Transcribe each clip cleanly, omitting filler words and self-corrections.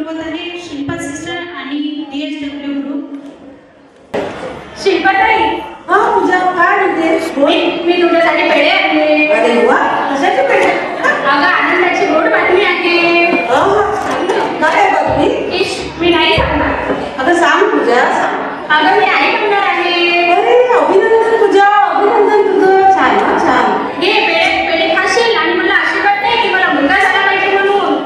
बोलत आहे शिल्पा सिस्टर आणि DSW ग्रुप. शिल्पाताई, हा पूजा काय म्हणतेस? मी तुझ्यासाठी पेढे आणले. अरे वा, कशाचे पेढे? अगं आनंदाची गोड बातमी आहे. काय आहे बातमी? इश, मी नाही सांगणार. अगं सांग पूजा, सांग. अगं मी आई म्हणणार आहे. अरे अभिनंदन पूजा, अभिनंदन तुझं. छान हा, छान. घे पेढे खाशील आणि मला आशीर्वाद दे की मला मुलगा झाला पाहिजे म्हणून.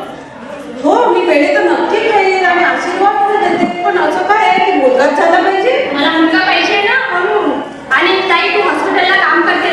हो, मी पेढे तर नक्की खाईल आणि आशीर्वाद पण देते. पण असं काय आहे की मुलगाच झाला पाहिजे? मला मुलगा पाहिजे ना म्हणून. आणि ताई, तू हॉस्पिटलला काम करते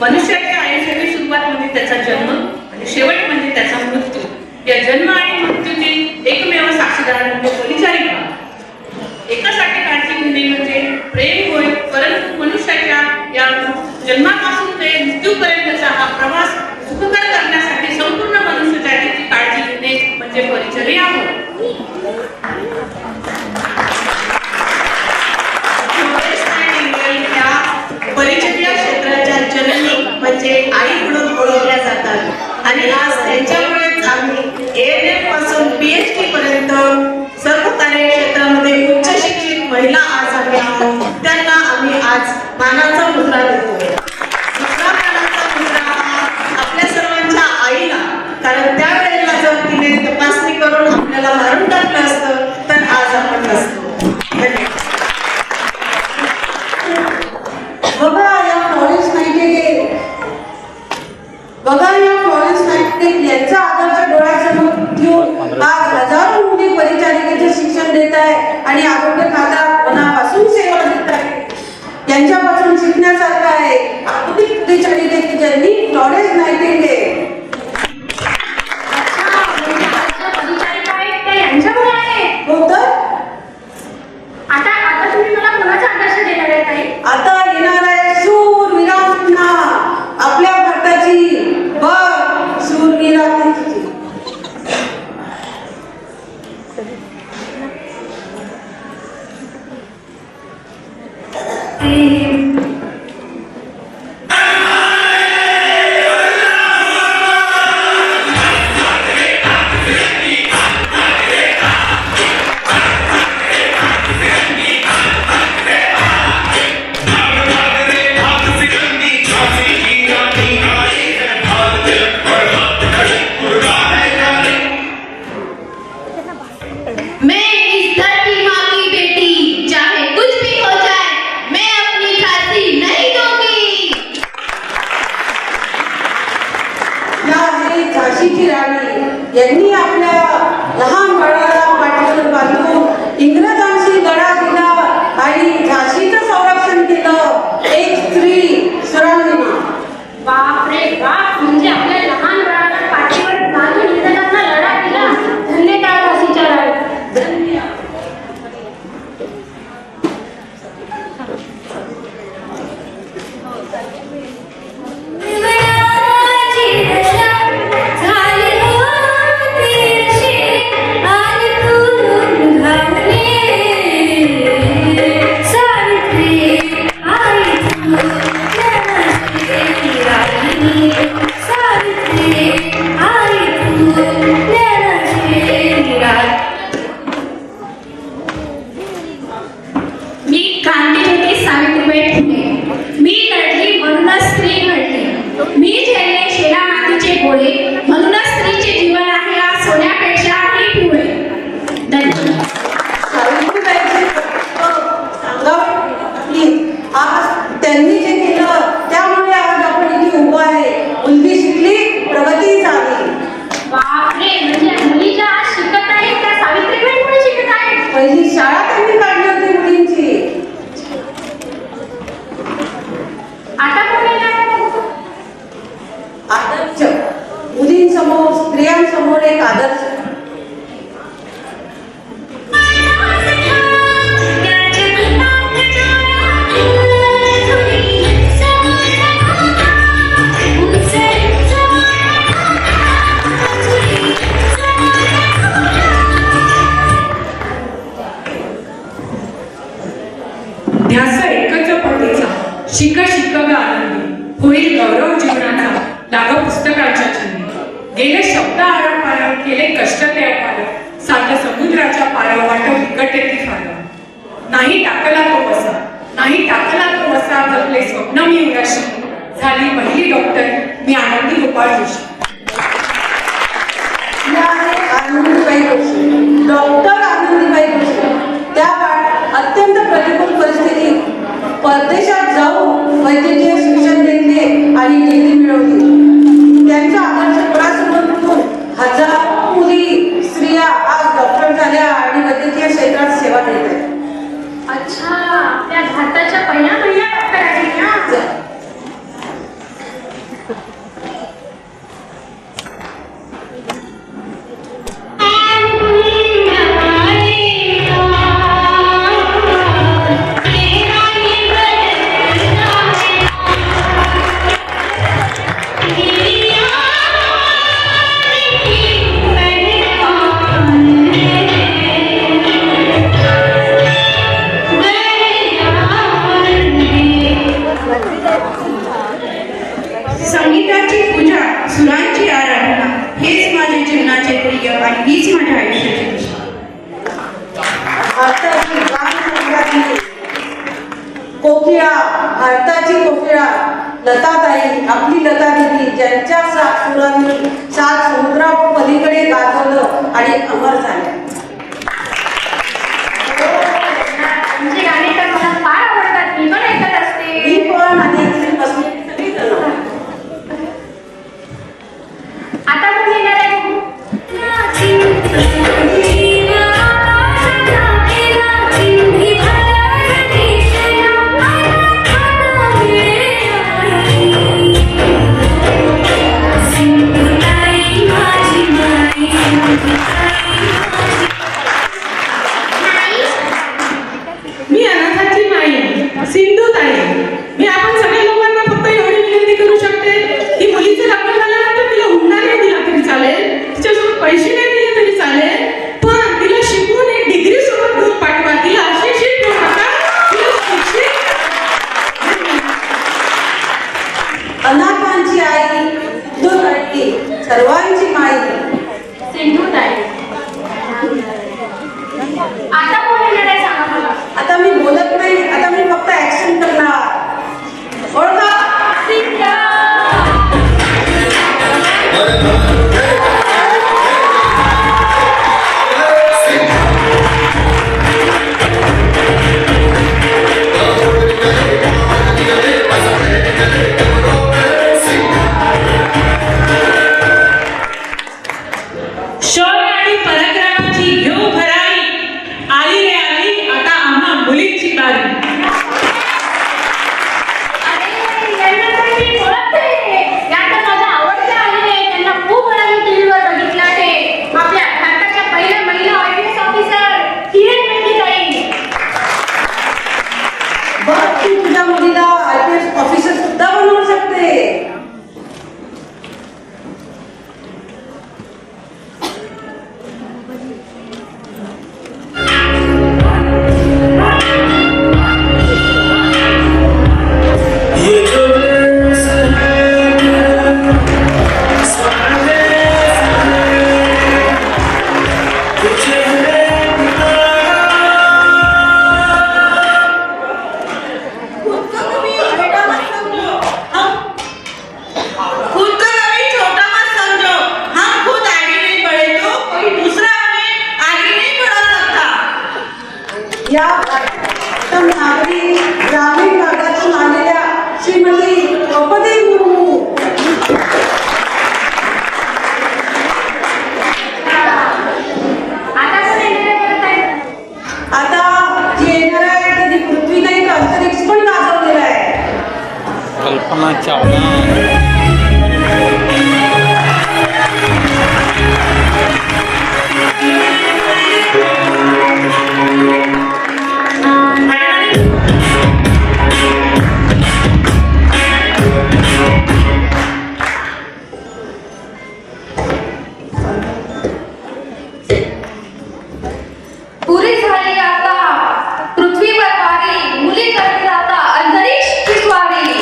मनुष्याच्या आयुष्याची सुरुवात म्हणजे त्याचा जन्म आणि शेवट म्हणजे त्याचा मृत्यू. या जन्म आणि मृत्यूची एकमेव साक्षीदार म्हणजे परिचारिका. एकासाठी काळजी घेणे म्हणजे प्रेम होय, परंतु मनुष्याच्या या जन्मापासून ते मृत्यूपर्यंतचा हा प्रवास सुखकर करण्यासाठी संपूर्ण मनुष्य जातीची काळजी घेणे म्हणजे परिचर्या होय. परिचर्या क्षेत्राच्या जननी म्हणजे आई म्हणून ओळखल्या जातात आणि आज त्यांच्यामुळेच आम्ही ANM पासून PhD पर्यंत सर्व कार्यक्षेत्रामध्ये उच्च शिक्षित महिला आज आम्ही आहोत. त्यांना आम्ही आज मानाचा मुद्रा देतो. दुसरा मानाचा मुद्रा आपल्या सर्वांच्या आईला, कारण त्यावेळेला जर तिने तपासणी करून आपल्याला मारून टाकलं असतं तर आज आपण नसतो. धन्यवाद. बघा या फ्लॉरेन्स नाइटिंगेल, यांचा आदर्श डोळ्यासमोर ठेवून आज हजारो मुली परिचारिकेचे शिक्षण देत आहे आणि आरोग्य खात्यात मनापासून सेवा देत आहे. यांच्यापासून शिकण्यासारखं आहे. आधुनिक परिचारिकेची जननी फ्लॉरेन्स नाइटिंगेल. परिचारिका आहेत त्या यांच्यामुळे आहे. हो तर आता तुम्ही मला कोणाचा आदर्श देणार आहे ताई? आता येणार आहे शूरवीरांना आपल्या भारताची बघ शूरवीरांची. झाशीची राणी यांनी आपल्या लहान बाळाला पाठीवर बांधून इंग्रजांशी लढा दिला आणि झाशीचं संरक्षण केलं. एक स्त्री सुरांगना. बापरे बाप, म्हणजे आपल्या लहान बाळाला पाठीवर बांधून इंग्रजांना लढा दिला. धन्यवाद झाशीच्या राणी. त्यांनी जे केलं त्यामुळे आज आपण इथे उभं आहे. मुलगी शिकली, प्रगती झाली. बापरे, म्हणजे मुली ज्या आज शिकत आहेत त्या सावित्रीबाईंमुळे शिकत आहेत. पहिली शाळा त्यांनी काढली होती मुलींची. आता कोण येणार? आदर्श मुलींसमोर, स्त्रियांसमोर एक आदर्श. ध्यास एकच पतीचा, शिक शिक ग आनंदी, होईल गौरव जीवनाचा, लाग पुस्तकाच्या छंदी. गेले शब्द आरंपार, केले कष्ट ते अपार, सात समुद्राच्या पार वाट विकटे ती फार. नाही टाकला तो वसा, नाही टाकला तो वसा, जपले स्वप्न मी उराशी, झाली पहिली डॉक्टर मी आनंदी गोपाळ जोशी. आनंदीबाई जोशी, डॉक्टर आनंदीबाई जोशी त्या अत्यंत प्रतिकूल परिस्थितीत परदेशात जाऊन वैद्यकीय शिक्षण घेतले आणि डिग्री मिळवली. त्यांचा आदर्श डोळ्यासमोर हजारो मुली, स्त्रिया आज डॉक्टर झाल्या आणि वैद्यकीय क्षेत्रात सेवा देत आहेत. अच्छा, त्या भारताच्या पहिल्या डॉक्टर आहेत ना. संगीताची पूजा, सुरांची आराधना हेच माझे जीवनाचे प्रिय आणि हीच माझ्या आयुष्याची दिशा. भारताची गानसंग्रामी कोकिळा, भारताची कोकिळा लताताई, आपली लता दिदी, ज्यांच्या सात सुरांनी सात समुद्रा पलीकडे गाजवलं आणि अमर झाल्या. तुमची गाणी तर मला फार आवडतात, मी पण ऐकत असते. मी पण आणि इथे बसलेली सगळी जण. आता पण येणार आहे बघू. मी अनाथाची माई सिंधुताई. मी आपण सगळ्या लोकांना फक्त एवढी विनंती करू शकते की मुलीचं लग्न झाल्यानंतर तिला हुंडा नाही दिला तरी चालेल, तिच्यासोबत पैसे नाही दिले तरी चालेल, पण तिला शिकवून एक डिग्री सोबत घेऊन पाठवा. तिला अशिक्षित करू नका, तिला शिक्षित. अनाथांची आई सिंधुताई, सर्वांची माई सिंधुताई. आता कोण येणार आहे सांगा मला. आता मी बोलत नाही, आता मी फक्त ऍक्शन करणार. ओळखा. शौर्य आणि पराक्रमाची घेऊ भराई, आली रे आली आता आम्हा मुलींची बारी. अरे, यांना तर मी ओळखते. या तर माझ्या आवडत्या आहेत. त्यांना खूप वेळा मी टीव्हीवर बघितलं आहे. आपल्या भारताच्या पहिल्या महिला IPS ऑफिसर किरण बेदीताई. बघ, तू तुझ्या मुलीला IPS ऑफिसर सुद्धा बनवू शकते. या उत्तम नागरिक ग्रामीण भागातून आलेल्या श्रीमती द्रौपदी मुर्मू. आता कोण येणार आहे बरं ताई? आता जी येणार आहे त्यांनी पृथ्वी नाही तर अंतरिक्ष पण गाजवलेलं आहे. कल्पना चावला. पुरी झाली आता पृथ्वीवर वारी, मुली करतील आता अंतरिक्षची स्वारी.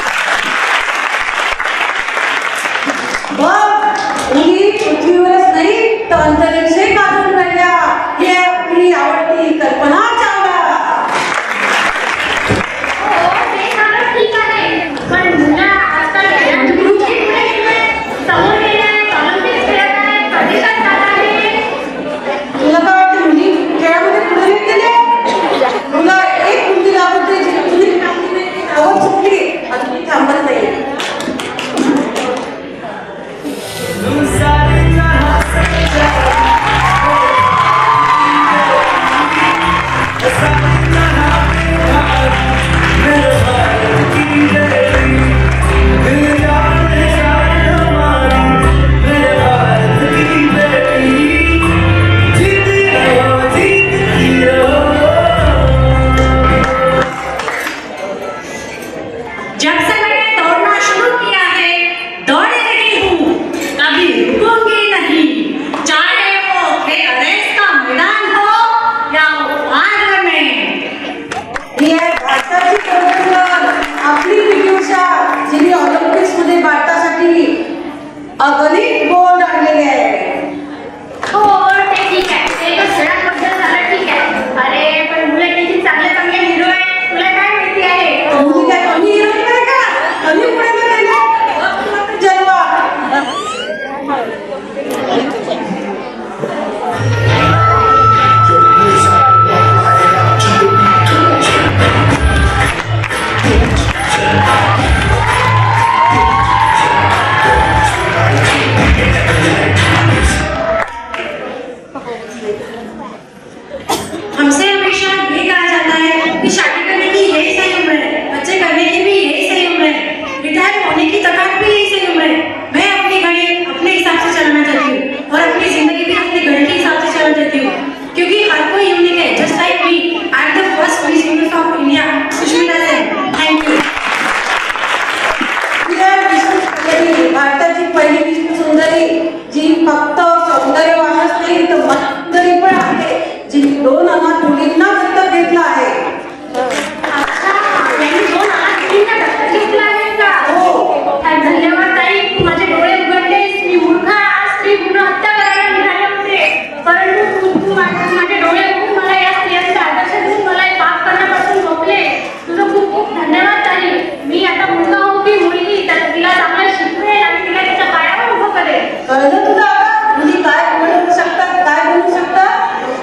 अगणित बोर्ड आणलेले आहे. हो ते ठीक आहे, ते तर सगळ्याबद्दल झालं ठीक आहे. अरे पण मुलं किती चांगले चांगले हिरो आहे, तुला काय माहिती आहे? तुम्ही काय कमी हिरो नाही का? कमी पुढे मध्ये नाही जन्मा. हमसे हमेशा ये कहा जाता है कि शादी करने की यही सही उम्र है, बच्चे करने की भी यही सही उम्र है, रिटायर होने की तक भी यही सही उम्र है। मैं अपनी घड़ी अपने हिसाब से चलाना चाहती हूँ और अपनी जिंदगी भी अपनी घड़ी के हिसाब से चलाना चाहती हूँ, क्योंकि हर कोई यूनिक है, just like me. I am the first miss universe of India, Sushmita Sen. Thank you. भारताची पहिली विष्णू सुंदरी, जी फक्त सौंदर्यवानच नाही तर मनसुंदरी पण आहे, जी 2 अनाथ मुलींना दत्तक घेतलं आहे. अच्छा, त्यांनी 2 अनाथ मुलींना दत्तक घेतलं आहे का? हो. धन्यवाद ताई, तू माझे डोळे उघडलेस. मी मूर्ख आज स्त्री भ्रूण हत्या करायला निघाले होते, परंतु तू माझे डोळे उघडून मला या स्त्रियांचा आदर्श देऊन मला हे पाप करण्यापासून रोखले. तुझं खूप खूप धन्यवाद ताई. मी आता मुलगा हो की मुलगी, तर तिला चांगलं शिकवेल आणि तिला तिच्या पायावर उभं करेल. कळलं तुला आता? मुली काय बोलू शकतात, काय बोलू शकतात?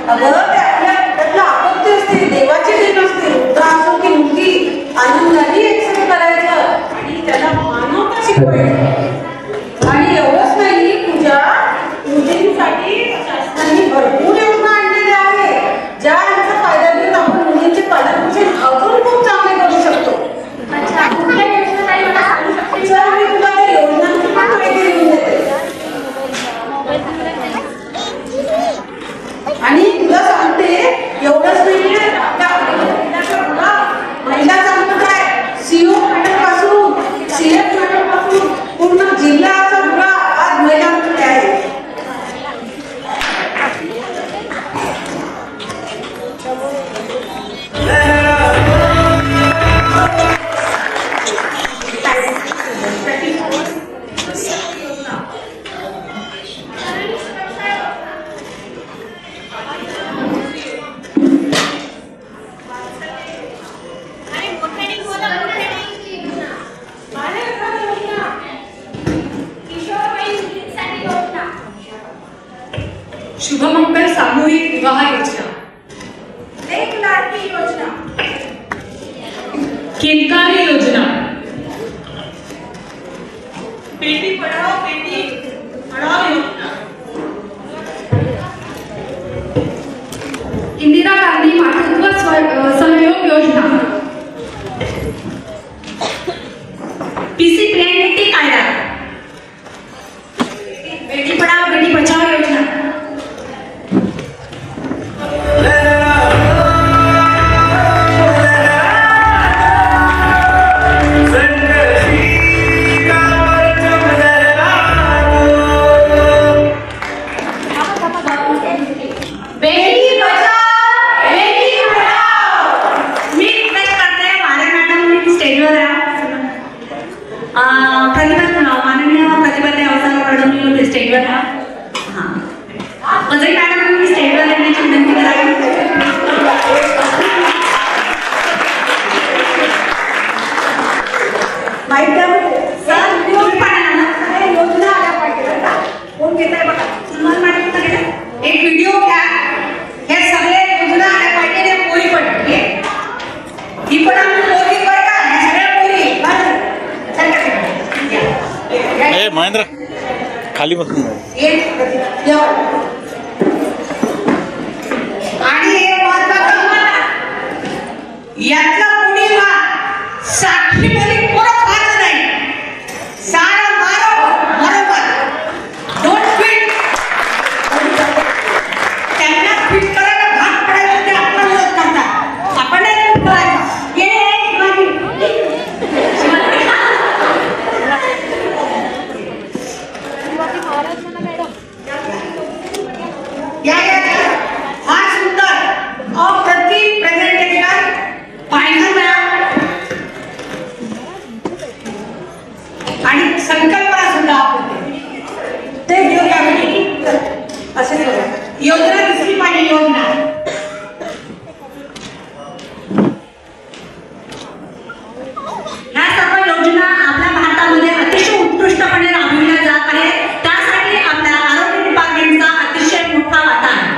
अगं ते त्यातलं आपत्ती असते, देवाची देण असते. रुद्र असो की मुलगी, आनंदाने एक्सेप्ट करायचं आणि त्याला मानवता शिकवायचं. आणि एवढंच नाही, मुलींसाठी शासनाने भरपूर योजना आणलेल्या आहे, ज्या यांचा फायदा घेऊन आपण मुलींचे पालकपोषण अजून खूप चांगले करू शकतो. अच्छा, कुठल्या योजना ताई मला सांगू शकते चल, का? मी तुला त्या योजनांची पण माहिती देऊन देते. आणि तुला सांगते, एवढंच नाहीये, महिला संप्रदाय सीओ मॅडम पासून सीएफ मॅडम पासून पूर्ण जिल्ह्याचा बुडा आज महिलांकडे आहे. शुभमंगल सामूहिक विवाह योजना, एक लाडकी योजना, किलकारी योजना, बेटी पढ़ाओ बेटी पढ़ाओ योजना, इंदिरा गांधी मातृत्व सहयोग योजना, पीसी प्रेगनेंसी कायदा, बेटी पढ़ाओ बेटी बचाओ योजना, बेटी बचाओ बेटी पढ़ाओ. मी रिक्वेस्ट करते मारे मॅडम स्टेजवर माननीय प्रतिभाताई अवसार मॅडम स्टेजवर हां माझे मॅडम मी स्टेजवर येण्याची विनंती करावी. माहिती आहे सर तुम्ही पण आणा ना. सर, योजना आल्या पाहिजे ना. कोण घेत आहे बघा. सुनवार मॅडम कुठं गेल्या? एक व्हिडिओ घ्या, हे सगळे योजना आल्या पाहिजे. हे पोरी पण घे. ही पण आम्ही पोरी बरं का, ह्या सगळ्या पोरी बरं. चल का घ्या. ए महेंद्र खाली बसून ये. आणि हे महत्वाचं यातला कोणी साक्षी बोली कोणच व्हायचं नाही. सारा मारो बरोबर. Don't fit. त्यांना फिट करायला भाग पडायचं ते आपण मदत करतात. आपण नाही फिट करायचं. ये या फार सुंदर अप्रतिम प्रेझेंटेशन पाहिलं आणि संकल्पना सुद्धा योजना दिसली पाहिजे, योजना. ह्या सर्व योजना आपल्या भारतामध्ये अतिशय उत्कृष्टपणे राबविल्या जात आहेत. त्यासाठी आपल्या आरोग्य डिपार्टमेंटचा अतिशय मोठा वाटा आहे.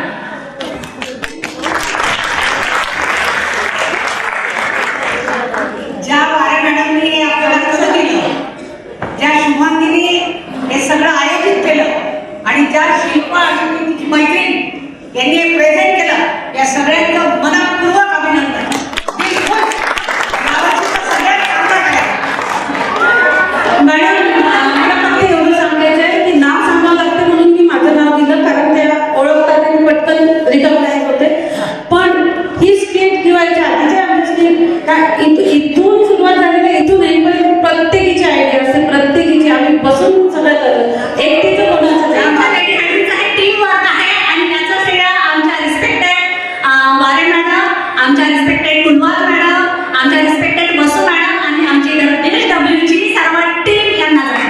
ज्या वारे मॅडमनी आपल्याला कसं केलं, ज्या शुभांगीने हे सगळं आयोजित केलं आणि ज्या शिल्पा आणि तिची मैत्रीण यांनी हे प्रेझेंट केलं, या सगळ्यांचं मनपूर्वक अभिनंदन. दिलखुश. गावाची तर सगळ्यात कामकाज आहे. मॅडम मला फक्त एवढं सांगायचं आहे की नाव सांगावं लागतं म्हणून मी माझं नाव दिलं, कारण त्या ओळखतात आणि पटकन रिकॉग्नाइज होते. पण ही स्किट किंवा याच्या आधीचे आमची स्किट काय इथून सुरुवात झालेली, इथून येईपर्यंत प्रत्येकीची आयडिया असते, प्रत्येकीची. आम्ही बसून सगळं करतो, एकटीचं कोणाचं नाही. आमच्या लेडी हँडलचं हे टीम वर्क आहे आणि त्याचं श्रेय आमच्या रिस्पेक्टेड वारे मॅडम, आमच्या रिस्पेक्टेड कुलवाल मॅडम, आमच्या रिस्पेक्टेड बसू मॅडम आणि आमची दिनेश डब्ल्यूची सर्व टीम यांना जाते.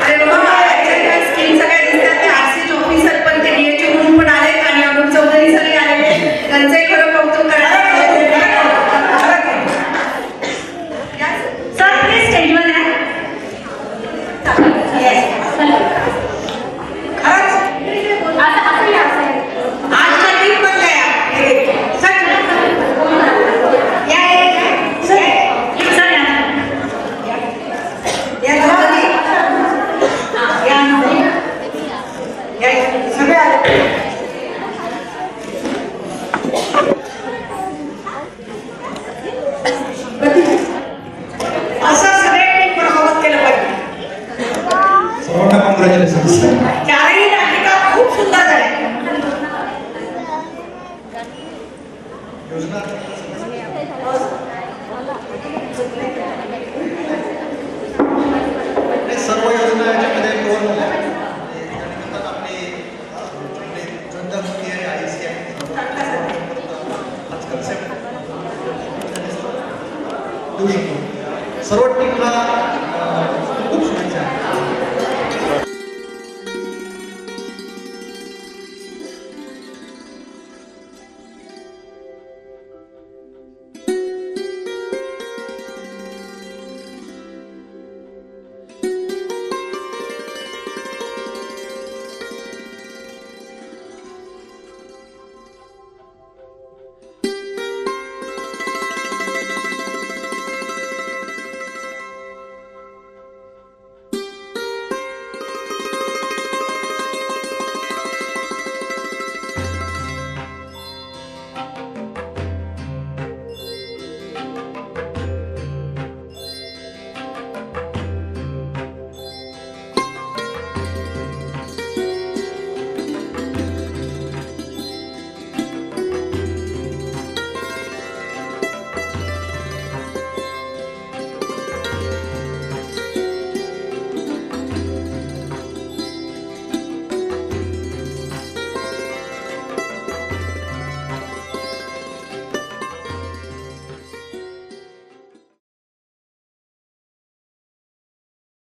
अरे बाबा, याच्या स्कीम सगळ्या दिसतात. ते आरसीचे ऑफिसर पण, ते डीएचओ म्हणून पण आले आणि अरुण चौधरी सगळे आलेले. त्यांचंही खरं कौतुक करायला सर प्लीज स्टेजवर या. खरंच आजच्या टीम पण गया. सर या दोघांनी सगळे आले. असं सगळ्यांनी प्रभावित केलं पाहिजे. सर्वांना कॉंग्रॅच्युलेशन्स. चारही नाटिका खूप सुंदर झाल्या. योजना हे सर्व योजना याच्यामध्ये कव्हर झाल्या. त्यानिमित्तानं आपली जनजागृती आहे, आयसी आहे, आज कन्सेप्ट देऊ शकतो. सर्व टीमला खूप शुभेच्छा.